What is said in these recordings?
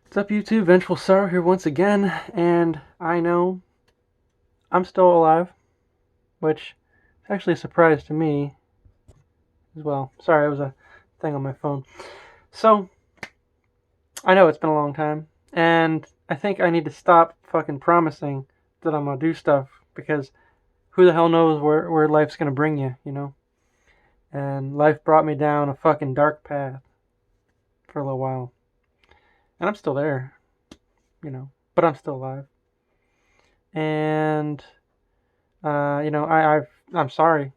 What's up, YouTube? Vengeful Sorrow here once again, and I know I'm still alive, which is actually a surprise to me as well. Sorry, it was a thing on my phone. So, I know it's been a long time, and I think I need to stop fucking promising that I'm gonna do stuff, because who the hell knows where life's gonna bring you, you know? And life brought me down a fucking dark path for a little while. And I'm still there, but I'm still alive. And I'm sorry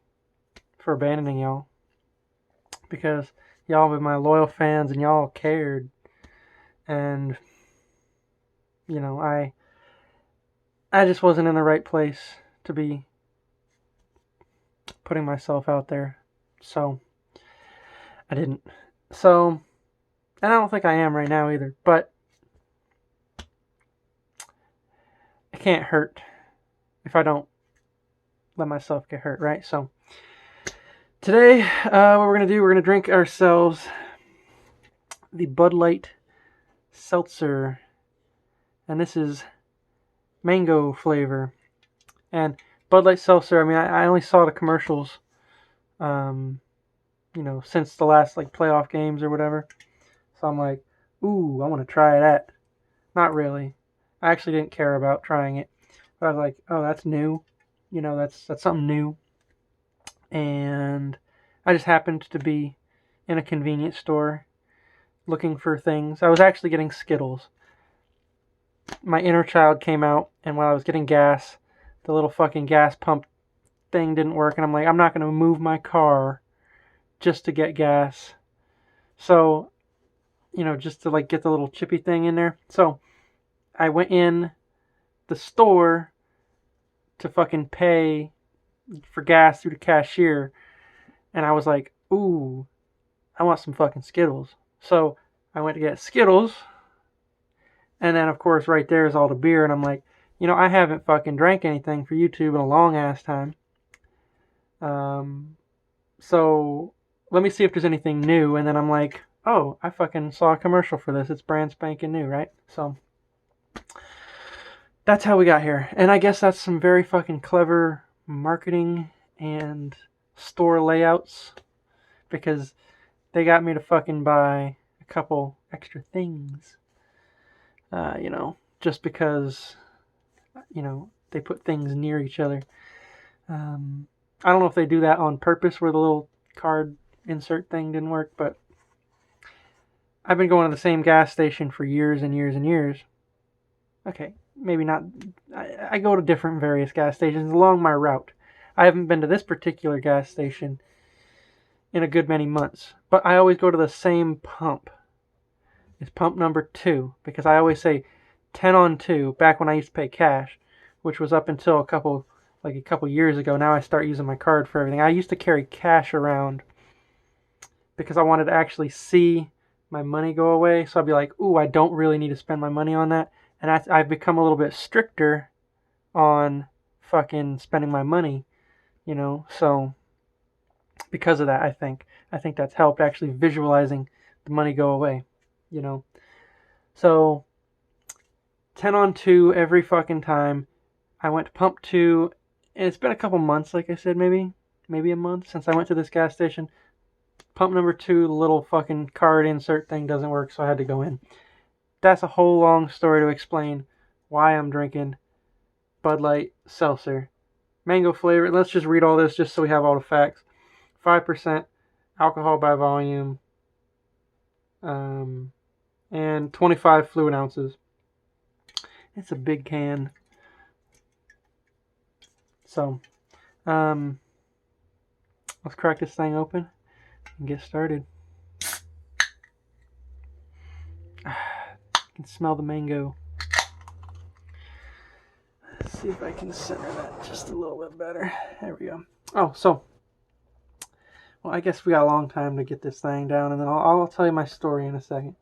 for abandoning y'all, because y'all were my loyal fans and y'all cared, and I just wasn't in the right place to be putting myself out there, so I didn't. So, and I don't think I am right now either, but it can't hurt if I don't let myself get hurt, right? So today, what we're gonna drink ourselves the Bud Light Seltzer, and this is mango flavor. And Bud Light Seltzer, I mean, I only saw the commercials, since the last playoff games or whatever. So I'm like, ooh, I want to try that. Not really. I actually didn't care about trying it, but I was like, oh, that's new. That's something new. And I just happened to be in a convenience store looking for things. I was actually getting Skittles. My inner child came out, and while I was getting gas, the little fucking gas pump thing didn't work, and I'm like, I'm not going to move my car just to get gas. So, just to get the little chippy thing in there. So, I went in the store to fucking pay for gas through the cashier, and I was like, ooh, I want some fucking Skittles. So, I went to get Skittles, and then, of course, right there is all the beer, and I'm like, I haven't fucking drank anything for YouTube in a long ass time. So let me see if there's anything new. And then I'm like, oh, I fucking saw a commercial for this. It's brand spanking new, right? So that's how we got here. And I guess that's some very fucking clever marketing and store layouts, because they got me to fucking buy a couple extra things. Just because, they put things near each other. I don't know if they do that on purpose where the little card insert thing didn't work, but I've been going to the same gas station for years and years and years. Okay, maybe not. I go to different various gas stations along my route. I haven't been to this particular gas station in a good many months, but I always go to the same pump. It's pump number 2, because I always say 10 on 2 back when I used to pay cash, which was up until a couple years ago. Now I start using my card for everything. I used to carry cash around because I wanted to actually see my money go away. So I'd be like, ooh, I don't really need to spend my money on that. And I've become a little bit stricter on fucking spending my money, So because of that, I think that's helped actually visualizing the money go away, So 10 on 2 every fucking time. I went to pump 2, and it's been a couple months, like I said, maybe a month since I went to this gas station. Pump number 2, the little fucking card insert thing doesn't work, so I had to go in. That's a whole long story to explain why I'm drinking Bud Light Seltzer. Mango flavor. Let's just read all this just so we have all the facts. 5% alcohol by volume, and 25 fluid ounces. It's a big can. So, let's crack this thing open and get started. I can smell the mango. Let's see if I can center that just a little bit better. There we go. Oh, so, well, I guess we got a long time to get this thing down, and then I'll tell you my story in a second.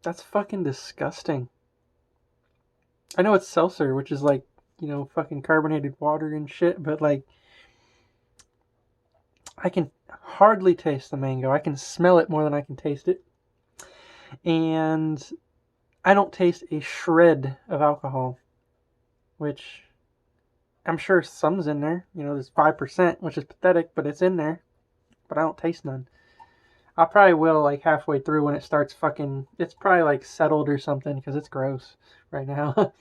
That's fucking disgusting. I know it's seltzer, which is fucking carbonated water and shit, but like I can hardly taste the mango. I can smell it more than I can taste it. And I don't taste a shred of alcohol, which I'm sure some's in there. There's 5%, which is pathetic, but it's in there. But I don't taste none. I probably will like halfway through when it starts fucking. It's probably like settled or something because it's gross right now.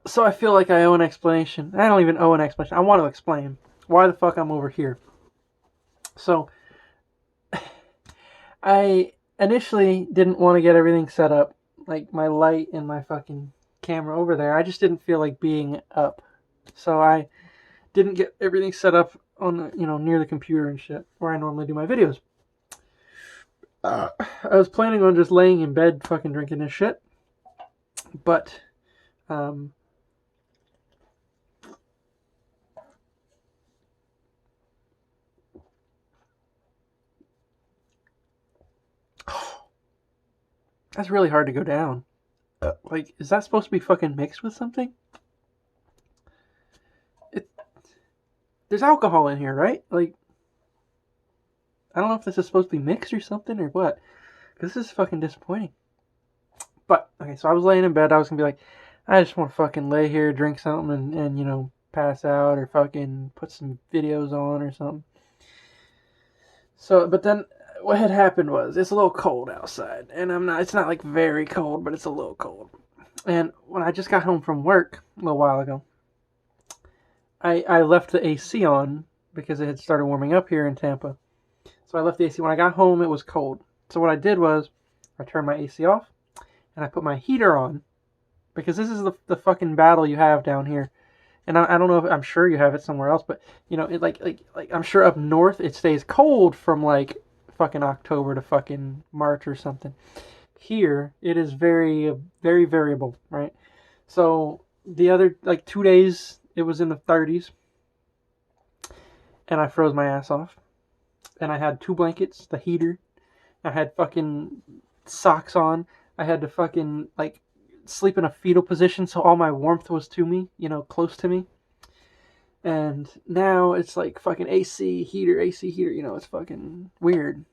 So I feel like I owe an explanation. I don't even owe an explanation. I want to explain why the fuck I'm over here. So I initially didn't want to get everything set up, like my light and my fucking camera over there. I just didn't feel like being up. So I didn't get everything set up on the, near the computer and shit where I normally do my videos. I was planning on just laying in bed fucking drinking this shit. But that's really hard to go down. Like, is that supposed to be fucking mixed with something? There's alcohol in here, right? Like, I don't know if this is supposed to be mixed or something or what. Because this is fucking disappointing. But, okay, so I was laying in bed. I was going to be like, I just want to fucking lay here, drink something, and pass out or fucking put some videos on or something. So, but then what had happened was it's a little cold outside. And it's not like very cold, but it's a little cold. And when I just got home from work a little while ago, I left the AC on because it had started warming up here in Tampa. So I left the AC. When I got home, it was cold. So what I did was I turned my AC off and I put my heater on because this is the fucking battle you have down here. And I don't know if I'm sure you have it somewhere else, but it like I'm sure up north it stays cold from like fucking October to fucking March or something. Here it is very very variable, right? So the other like 2 days it was in the 30s and I froze my ass off. And I had 2 blankets, the heater. I had fucking socks on. I had to fucking like sleep in a fetal position so all my warmth was to me, close to me. And now it's like fucking AC heater, it's fucking weird.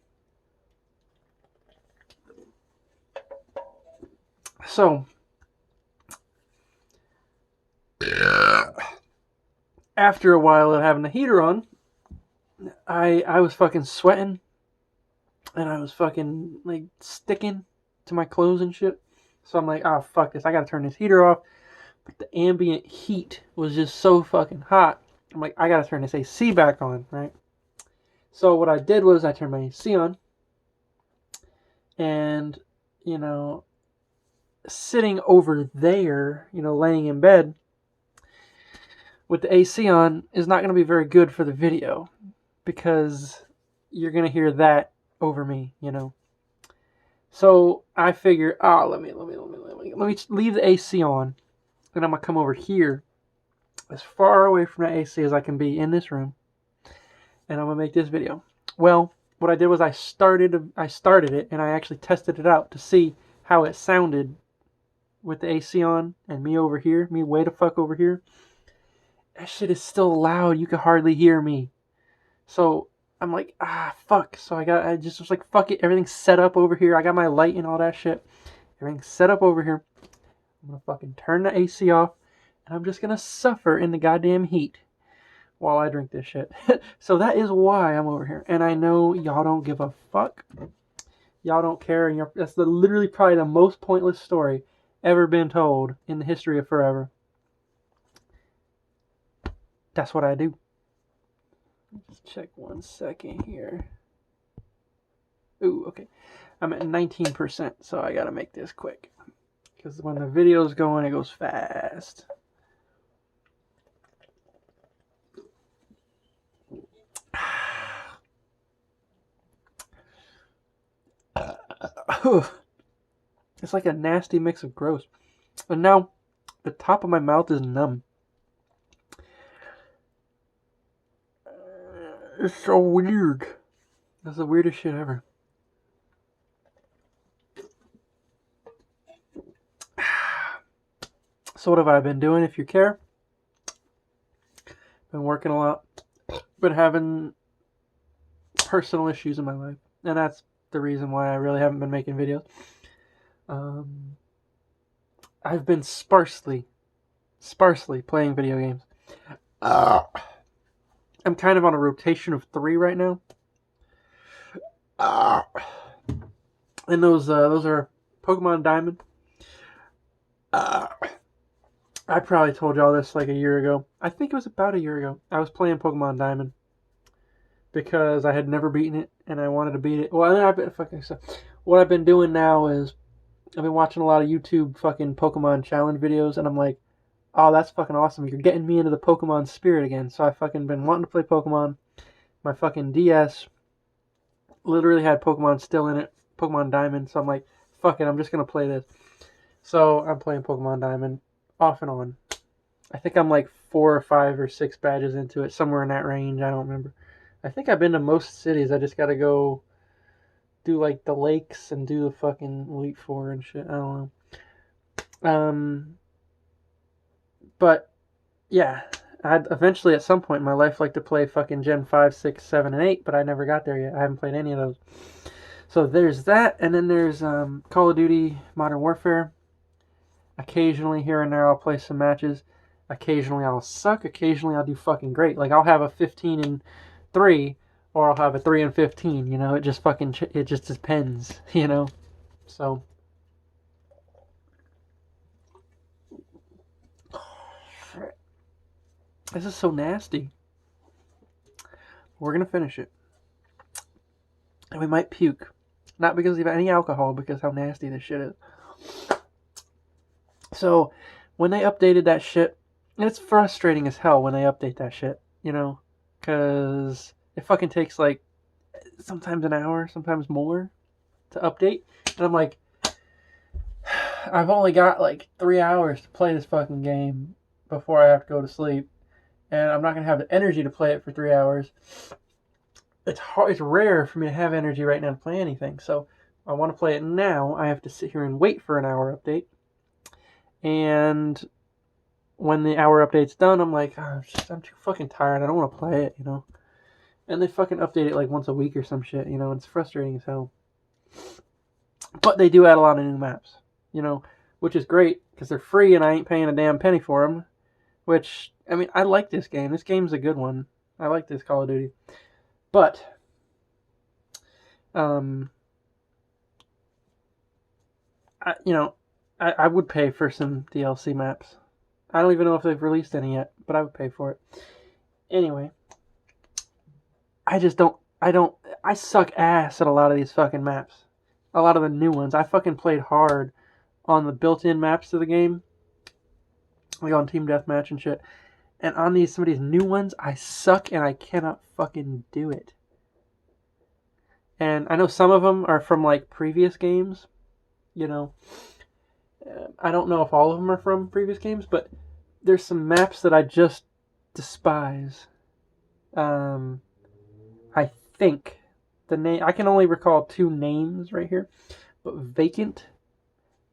So after a while of having the heater on, I was fucking sweating and I was fucking like sticking to my clothes and shit. So I'm like, oh fuck this, I gotta turn this heater off. But the ambient heat was just so fucking hot. I'm like, I gotta turn this AC back on, right? So what I did was I turned my AC on and, sitting over there, laying in bed with the AC on is not going to be very good for the video because you're going to hear that over me, So I figure, let me leave the AC on and I'm going to come over here as far away from the AC as I can be in this room and I'm going to make this video. Well, what I did was I started it and I actually tested it out to see how it sounded with the AC on and me over here, me way the fuck over here. That shit is still loud. You can hardly hear me. So I'm like, fuck. So I just was like, fuck it. Everything's set up over here. I got my light and all that shit. Everything's set up over here. I'm going to fucking turn the AC off and I'm just going to suffer in the goddamn heat while I drink this shit. So that is why I'm over here. And I know y'all don't give a fuck. Y'all don't care. And that's literally probably the most pointless story ever been told in the history of forever. That's what I do. Let's check 1 second here. Ooh, okay. I'm at 19%, so I gotta make this quick. Because when the video's going, it goes fast. It's like a nasty mix of gross. And now, the top of my mouth is numb. It's so weird. That's the weirdest shit ever. So what have I been doing, if you care? Been working a lot. Been having personal issues in my life. And that's the reason why I really haven't been making videos. I've been sparsely playing video games. I'm kind of on a rotation of 3 right now. And those are Pokemon Diamond. I probably told y'all this like a year ago. I think it was about a year ago. I was playing Pokemon Diamond because I had never beaten it and I wanted to beat it. Well, what I've been doing now is I've been watching a lot of YouTube fucking Pokemon challenge videos, and I'm like, oh, that's fucking awesome. You're getting me into the Pokemon spirit again. So I fucking been wanting to play Pokemon. My fucking DS literally had Pokemon still in it, Pokemon Diamond. So I'm like, fuck it, I'm just going to play this. So I'm playing Pokemon Diamond off and on. I think I'm like 4 or 5 or 6 badges into it, somewhere in that range. I don't remember. I think I've been to most cities. I just got to go do like the lakes and do the fucking Elite Four and shit. I don't know. But yeah, I'd eventually at some point in my life like to play fucking Gen 5, 6, 7, and 8, but I never got there yet. I haven't played any of those. So there's that, and then there's Call of Duty Modern Warfare. Occasionally here and there I'll play some matches. Occasionally I'll suck. Occasionally I'll do fucking great. Like I'll have a 15-3, or I'll have a 3-15. You know, it just depends. You know, so. This is so nasty. We're gonna finish it, and we might puke, not because of any alcohol, because how nasty this shit is. So, when they updated that shit, and it's frustrating as hell when they update that shit, you know, because it fucking takes like sometimes an hour, sometimes more to update, and I'm like, I've only got like 3 hours to play this fucking game before I have to go to sleep, and I'm not gonna have the energy to play it for 3 hours. It's rare for me to have energy right now to play anything, so I want to play it now. I have to sit here and wait for an hour update. And when the hour update's done, I'm like, oh, I'm too fucking tired. I don't want to play it, you know. And they fucking update it like once a week or some shit, you know. It's frustrating as hell. But they do add a lot of new maps, you know, which is great because they're free and I ain't paying a damn penny for them. Which, I mean, I like this game. This game's a good one. I like this Call of Duty. But, I would pay for some DLC maps. I don't even know if they've released any yet, but I would pay for it. Anyway, I suck ass at a lot of these fucking maps. A lot of the new ones. I fucking played hard on the built-in maps to the game. Like on Team Deathmatch and shit. And on some of these new ones, I suck and I cannot fucking do it. And I know some of them are from like previous games, you know. I don't know if all of them are from previous games, but there's some maps that I just despise. I think the name, I can only recall 2 names right here, but Vacant,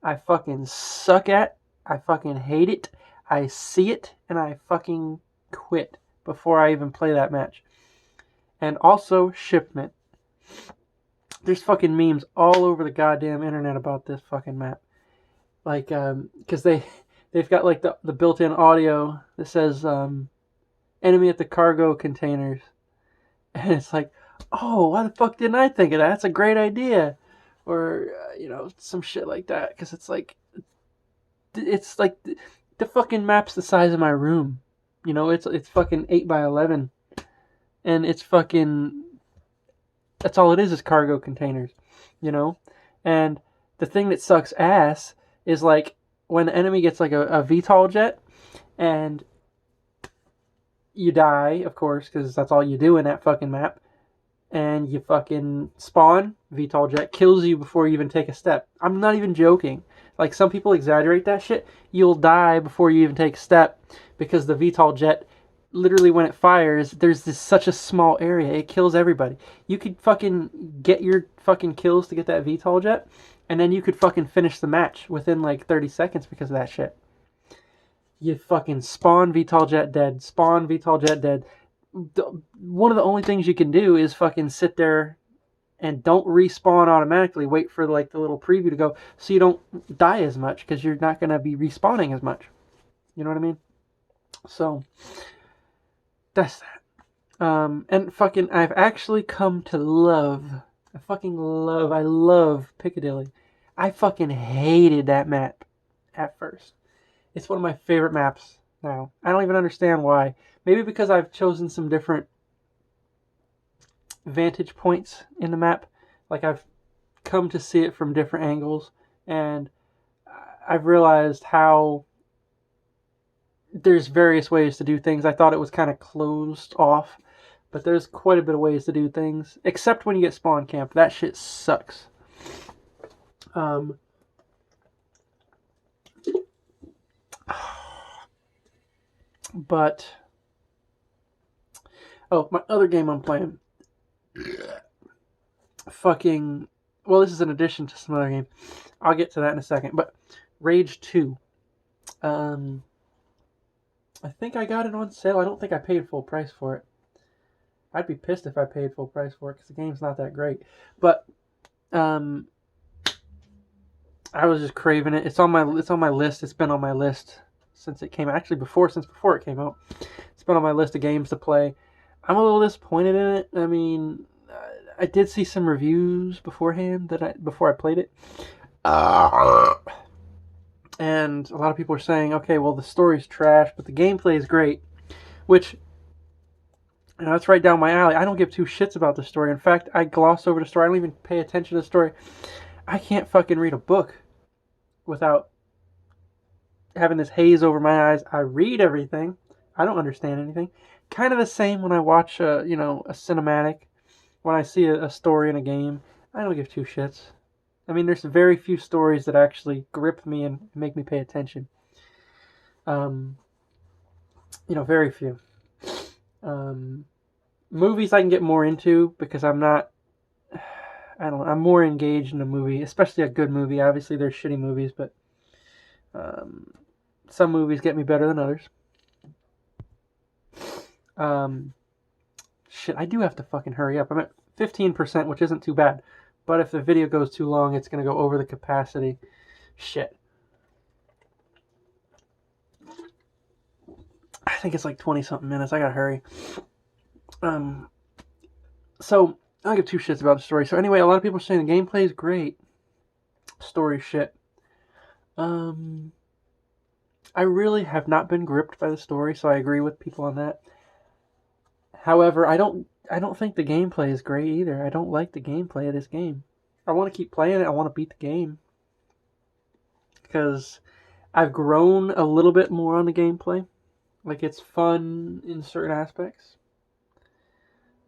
I fucking suck at. I fucking hate it. I see it and I fucking quit before I even play that match. And also Shipment. There's fucking memes all over the goddamn internet about this fucking map. Like, because they've got like the built-in audio that says enemy at the cargo containers. And it's like, oh, why the fuck didn't I think of that? That's a great idea. Or, some shit like that. Because it's like the fucking map's the size of my room. You know, it's fucking 8x11. And it's fucking, that's all it is cargo containers. You know? And the thing that sucks ass is like when the enemy gets like a VTOL jet and you die, of course, because that's all you do in that fucking map, and you fucking spawn, VTOL jet kills you before you even take a step. I'm not even joking. Like, some people exaggerate that shit. You'll die before you even take a step because the VTOL jet literally when it fires, there's such a small area. It kills everybody. You could fucking get your fucking kills to get that VTOL jet, and then you could fucking finish the match within like 30 seconds because of that shit. You fucking spawn VTOL jet dead, spawn VTOL jet dead. One of the only things you can do is fucking sit there and don't respawn automatically. Wait for like the little preview to go so you don't die as much because you're not going to be respawning as much. You know what I mean? So that's that. And fucking, I've actually come to love. I love Piccadilly. I fucking hated that map at first. It's one of my favorite maps now. I don't even understand why. Maybe because I've chosen some different vantage points in the map. Like I've come to see it from different angles, and I've realized how there's various ways to do things. I thought it was kind of closed off, but there's quite a bit of ways to do things, except when you get spawn camped. That shit sucks. But my other game I'm playing, fucking, well, this is an addition to some other game. I'll get to that in a second. But Rage 2. I think I got it on sale. I don't think I paid full price for it. I'd be pissed if I paid full price for it because the game's not that great. But I was just craving it. It's on my list. It's been on my list since it came out. Actually, since before it came out. It's been on my list of games to play. I'm a little disappointed in it. I mean, I did see some reviews beforehand before I played it. And a lot of people are saying, okay, well, the story's trash, but the gameplay is great. Which, that's right down my alley. I don't give two shits about the story. In fact, I gloss over the story. I don't even pay attention to the story. I can't fucking read a book without having this haze over my eyes. I read everything. I don't understand anything. Kind of the same when I watch a cinematic. When I see a story in a game, I don't give two shits. I mean, there's very few stories that actually grip me and make me pay attention. Very few. Movies I can get more into because I'm more engaged in a movie, especially a good movie. Obviously, there's shitty movies, but some movies get me better than others. Shit, I do have to fucking hurry up. I'm at 15%, which isn't too bad. But if the video goes too long, it's going to go over the capacity. Shit. I think it's like 20-something minutes. I gotta hurry. So, I don't give two shits about the story. So anyway, a lot of people are saying the gameplay is great. Story shit. I really have not been gripped by the story, so I agree with people on that. However, I don't think the gameplay is great either. I don't like the gameplay of this game. I want to keep playing it. I want to beat the game. Because I've grown a little bit more on the gameplay. Like, it's fun in certain aspects.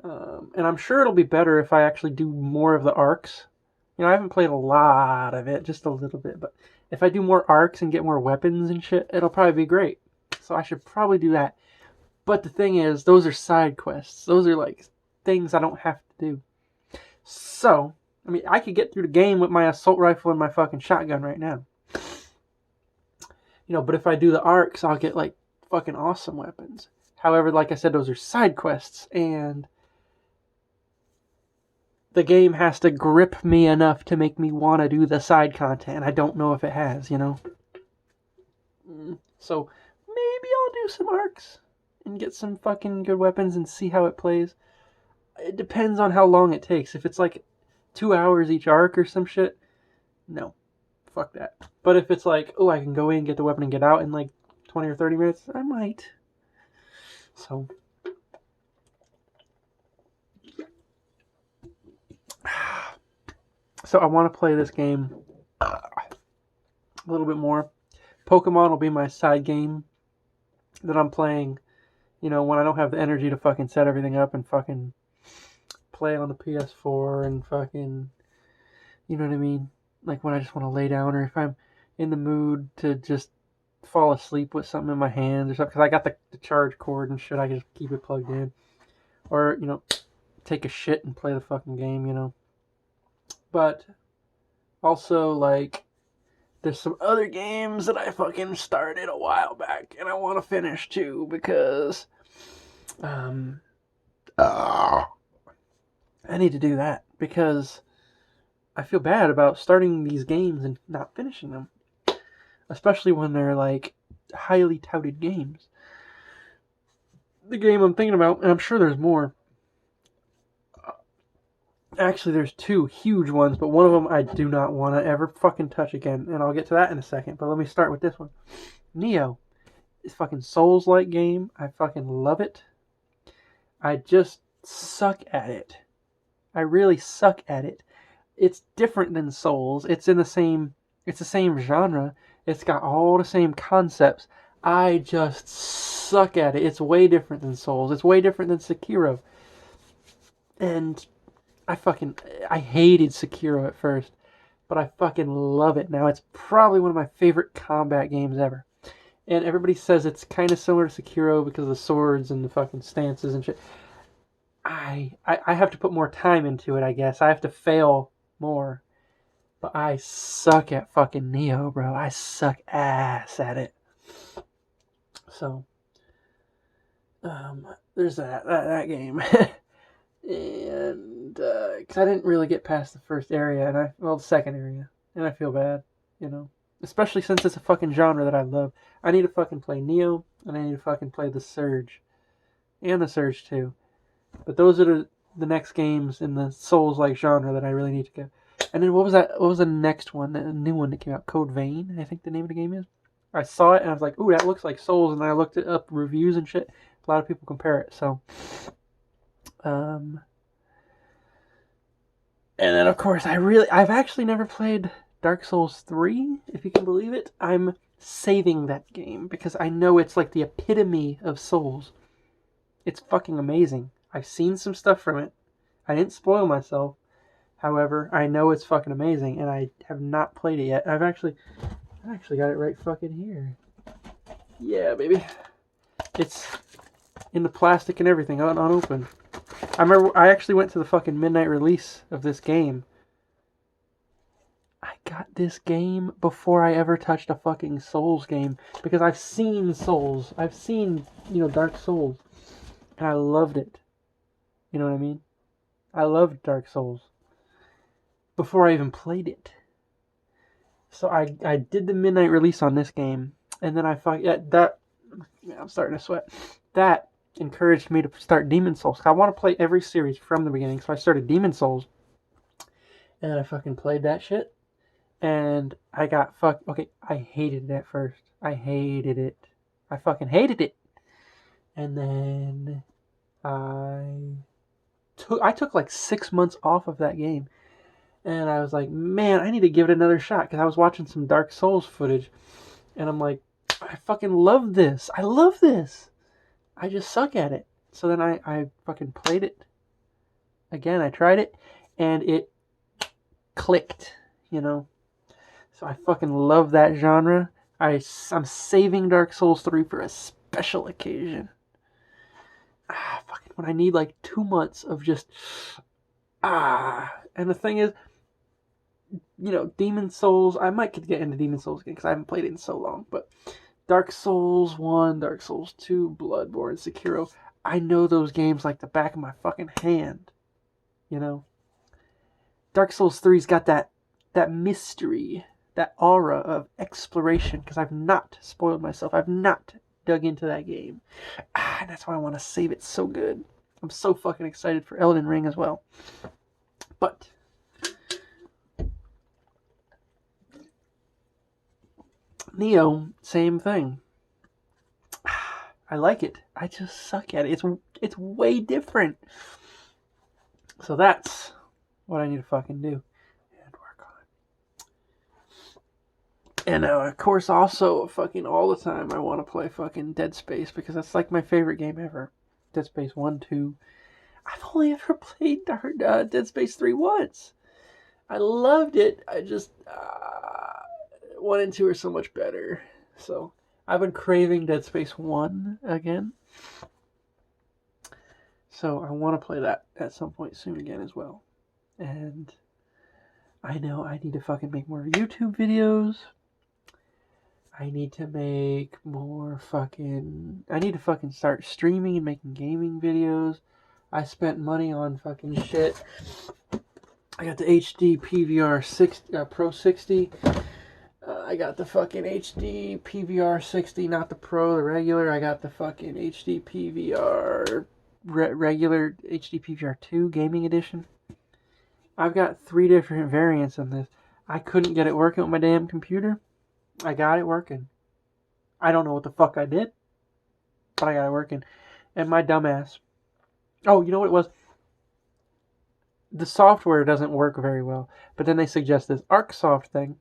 And I'm sure it'll be better if I actually do more of the arcs. I haven't played a lot of it, just a little bit. But if I do more arcs and get more weapons and shit, it'll probably be great. So I should probably do that. But the thing is, those are side quests. Those are like things I don't have to do. So, I mean, I could get through the game with my assault rifle and my fucking shotgun right now. But if I do the arcs, I'll get like fucking awesome weapons. However, like I said, those are side quests, and the game has to grip me enough to make me want to do the side content. I don't know if it has, So, maybe I'll do some arcs and get some fucking good weapons and see how it plays. It depends on how long it takes. If it's like 2 hours each arc or some shit, no. Fuck that. But if it's like, I can go in, get the weapon, and get out in like 20 or 30 minutes, I might. So. So I want to play this game a little bit more. Pokemon will be my side game that I'm playing, when I don't have the energy to fucking set everything up and fucking play on the PS4 and fucking, you know what I mean? Like when I just want to lay down, or if I'm in the mood to just fall asleep with something in my hands or something, because I got the charge cord and shit. I can just keep it plugged in. Or, take a shit and play the fucking game. But also, like, there's some other games that I fucking started a while back and I want to finish too, because I need to do that, because I feel bad about starting these games and not finishing them, especially when they're like highly touted games. The game I'm thinking about, and I'm sure there's more. Actually, there's two huge ones, but one of them I do not want to ever fucking touch again, and I'll get to that in a second. But let me start with this one. Neo is fucking Souls-like game. I fucking love it. I just suck at it. I really suck at it. It's different than Souls. It's the same genre. It's got all the same concepts. I just suck at it. It's way different than Souls. It's way different than Sekiro. And I hated Sekiro at first, but I fucking love it now. It's probably one of my favorite combat games ever. And everybody says it's kind of similar to Sekiro because of the swords and the fucking stances and shit. I have to put more time into it, I guess. I have to fail more. But I suck at fucking Neo, bro. I suck ass at it. So, there's that game. And, because I didn't really get past the first area, the second area, and I feel bad, especially since it's a fucking genre that I love. I need to fucking play Neo, and I need to fucking play The Surge, and The Surge 2, but those are the next games in the Souls-like genre that I really need to get. And then what was the next one, the new one that came out, Code Vein, I think the name of the game is? I saw it, and I was like, ooh, that looks like Souls, and then I looked it up, reviews and shit, a lot of people compare it, so... And then, of course, I've actually never played Dark Souls 3, if you can believe it. I'm saving that game because I know it's like the epitome of Souls. It's fucking amazing. I've seen some stuff from it. I didn't spoil myself. However, I know it's fucking amazing, and I have not played it yet. I actually got it right fucking here. Yeah, baby. It's in the plastic and everything, unopened. I remember I actually went to the fucking midnight release of this game. I got this game before I ever touched a fucking Souls game, because I've seen Souls. I've seen, Dark Souls, and I loved it. You know what I mean? I loved Dark Souls before I even played it. So I did the midnight release on this game, and then I'm starting to sweat. That encouraged me to start Demon Souls. I want to play every series from the beginning, so I started Demon Souls, and I fucking played that shit, and I got okay, I hated it at first. I hated it. I fucking hated it. And then I took like 6 months off of that game, and I was like, man, I need to give it another shot, because I was watching some Dark Souls footage, and I'm like, I fucking love this. I love this. I just suck at it. So then I fucking played it again. I tried it, and it clicked, So I fucking love that genre. I'm saving Dark Souls 3 for a special occasion. Fucking when I need like 2 months of just And the thing is, Demon Souls, I might get into Demon Souls again because I haven't played it in so long, but Dark Souls 1, Dark Souls 2, Bloodborne, Sekiro, I know those games like the back of my fucking hand, Dark Souls 3's got that mystery, that aura of exploration, because I've not spoiled myself. I've not dug into that game. And that's why I want to save it so good. I'm so fucking excited for Elden Ring as well. But Neo, same thing. I like it. I just suck at it. It's way different. So that's what I need to fucking do and work on. And of course, also fucking all the time, I want to play fucking Dead Space, because that's like my favorite game ever. Dead Space 1, 2. I've only ever played Dead Space 3 once. I loved it. I just 1 and 2 are so much better. So I've been craving Dead Space 1 again. So I want to play that at some point soon again as well. And I know I need to fucking make more YouTube videos. I need to make more fucking... I need to fucking start streaming and making gaming videos. I spent money on fucking shit. I got the HD PVR 60, Pro 60. I got the fucking HD PVR 60, not the Pro, the regular. I got the fucking HD PVR... regular HD PVR 2 gaming edition. I've got 3 different variants of this. I couldn't get it working with my damn computer. I got it working. I don't know what the fuck I did, but I got it working. And my dumbass. Oh, you know what it was? The software doesn't work very well. But then they suggest this ArcSoft thing.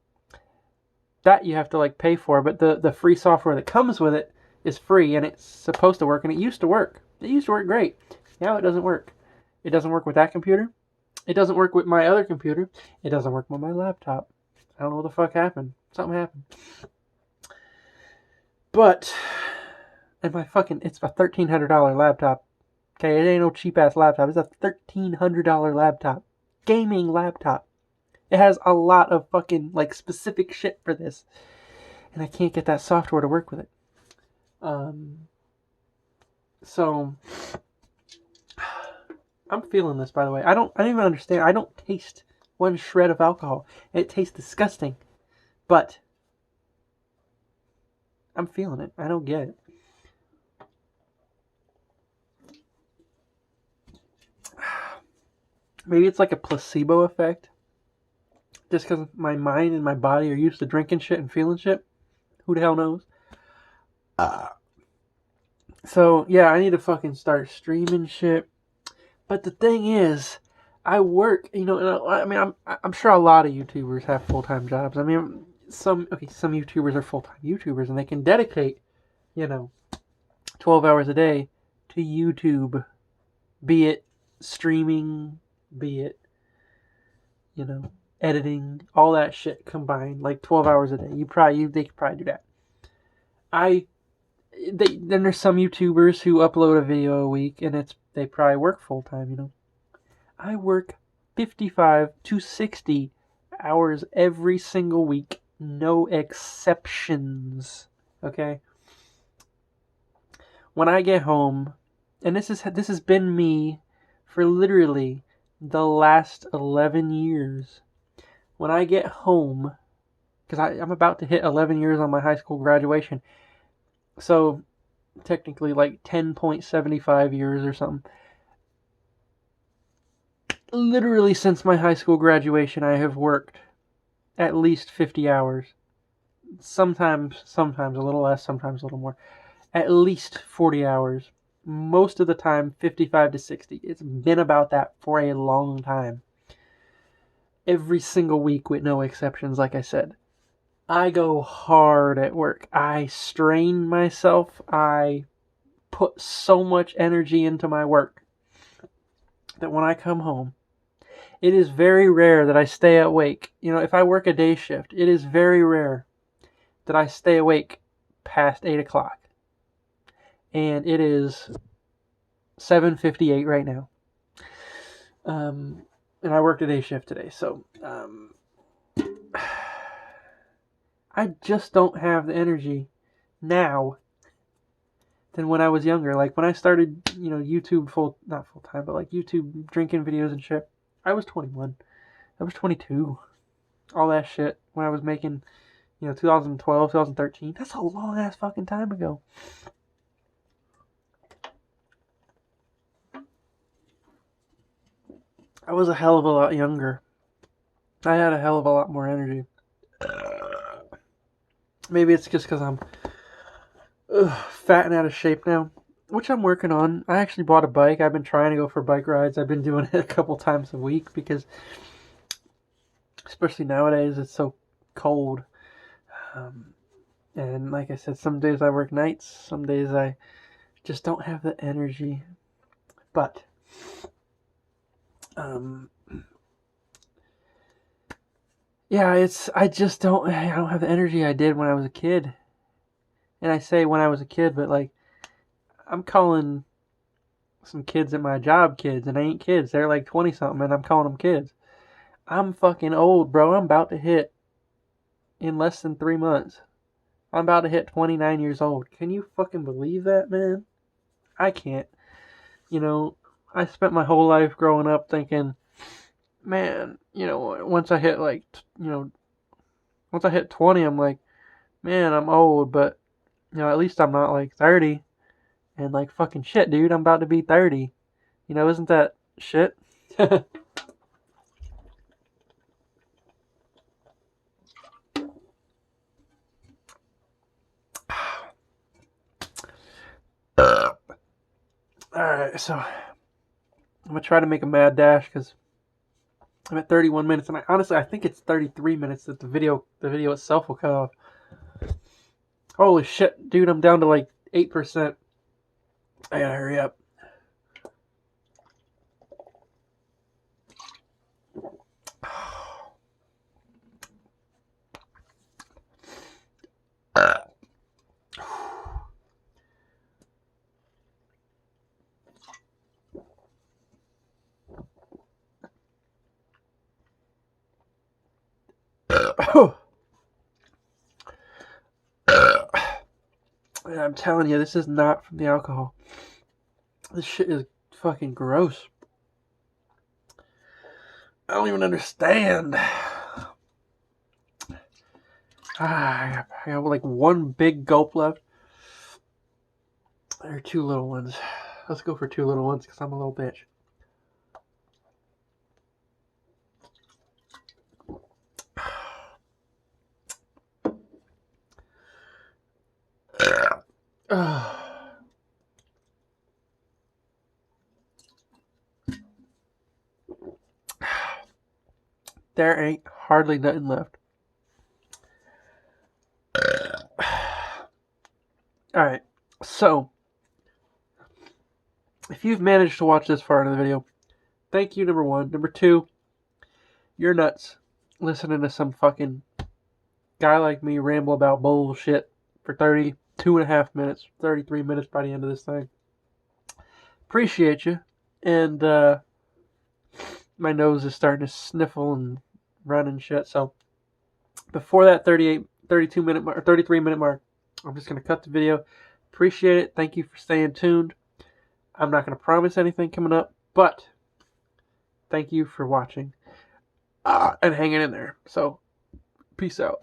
That you have to like pay for, but the free software that comes with it is free, and it's supposed to work, and it used to work. It used to work great. Now it doesn't work. It doesn't work with that computer. It doesn't work with my other computer. It doesn't work with my laptop. I don't know what the fuck happened. Something happened. But, and my fucking, it's a $1,300 laptop. Okay, it ain't no cheap ass laptop. It's a $1,300 laptop. Gaming laptop. It has a lot of fucking, like, specific shit for this. And I can't get that software to work with it. So, I'm feeling this, by the way. I don't even understand. I don't taste one shred of alcohol. It tastes disgusting. But, I'm feeling it. I don't get it. Maybe it's like a placebo effect. Just because my mind and my body are used to drinking shit and feeling shit. Who the hell knows? So, yeah, I need to fucking start streaming shit. But the thing is, I work, you know, and I mean, I'm sure a lot of YouTubers have full-time jobs. I mean, some YouTubers are full-time YouTubers, and they can dedicate, 12 hours a day to YouTube. Be it streaming, be it, editing, all that shit combined, like 12 hours a day. They could probably do that. Then there's some YouTubers who upload a video a week, and they probably work full-time, I work 55 to 60 hours every single week, no exceptions, okay? When I get home, and this has been me for literally the last 11 years. When I get home, because I'm about to hit 11 years on my high school graduation, so technically like 10.75 years or something. Literally since my high school graduation, I have worked at least 50 hours. Sometimes a little less, sometimes a little more. At least 40 hours. Most of the time, 55 to 60. It's been about that for a long time. Every single week with no exceptions, like I said. I go hard at work. I strain myself. I put so much energy into my work that when I come home, it is very rare that I stay awake. If I work a day shift, it is very rare that I stay awake past 8 o'clock. And it is 7:58 right now. And I worked a day shift today, so I just don't have the energy now than when I was younger. Like when I started, YouTube not full time, but like YouTube drinking videos and shit. I was 21. I was 22. All that shit when I was making, 2012, 2013. That's a long ass fucking time ago. I was a hell of a lot younger. I had a hell of a lot more energy. Maybe it's just because I'm fat and out of shape now, which I'm working on. I actually bought a bike. I've been trying to go for bike rides. I've been doing it a couple times a week because, especially nowadays, it's so cold. And like I said, some days I work nights. Some days I just don't have the energy. But, yeah, I don't have the energy I did when I was a kid. And I say when I was a kid, but like, I'm calling some kids at my job kids, and they ain't kids. They're like 20 something, and I'm calling them kids. I'm fucking old, bro. I'm about to hit, in less than 3 months, I'm about to hit 29 years old. Can you fucking believe that, man? I can't. You know, I spent my whole life growing up thinking, man, once I hit like, once I hit 20, I'm like, man, I'm old, but, at least I'm not like 30. And like, fucking shit, dude, I'm about to be 30. Isn't that shit? Alright, so I'm gonna try to make a mad dash because I'm at 31 minutes, and I think it's 33 minutes that the video itself will cut off. Holy shit, dude, I'm down to like 8%. I gotta hurry up. I'm telling you, this is not from the alcohol. This shit is fucking gross. I don't even understand. I got like one big gulp left. There are 2 little ones. Let's go for 2 little ones because I'm a little bitch. There ain't hardly nothing left. Alright, so if you've managed to watch this far into the video, thank you, number 1. Number 2, you're nuts listening to some fucking guy like me ramble about bullshit for 32.5 minutes, 33 minutes by the end of this thing. Appreciate you. And my nose is starting to sniffle and run and shit. So before that 33 minute mark, I'm just going to cut the video. Appreciate it. Thank you for staying tuned. I'm not going to promise anything coming up, but thank you for watching and hanging in there. So peace out.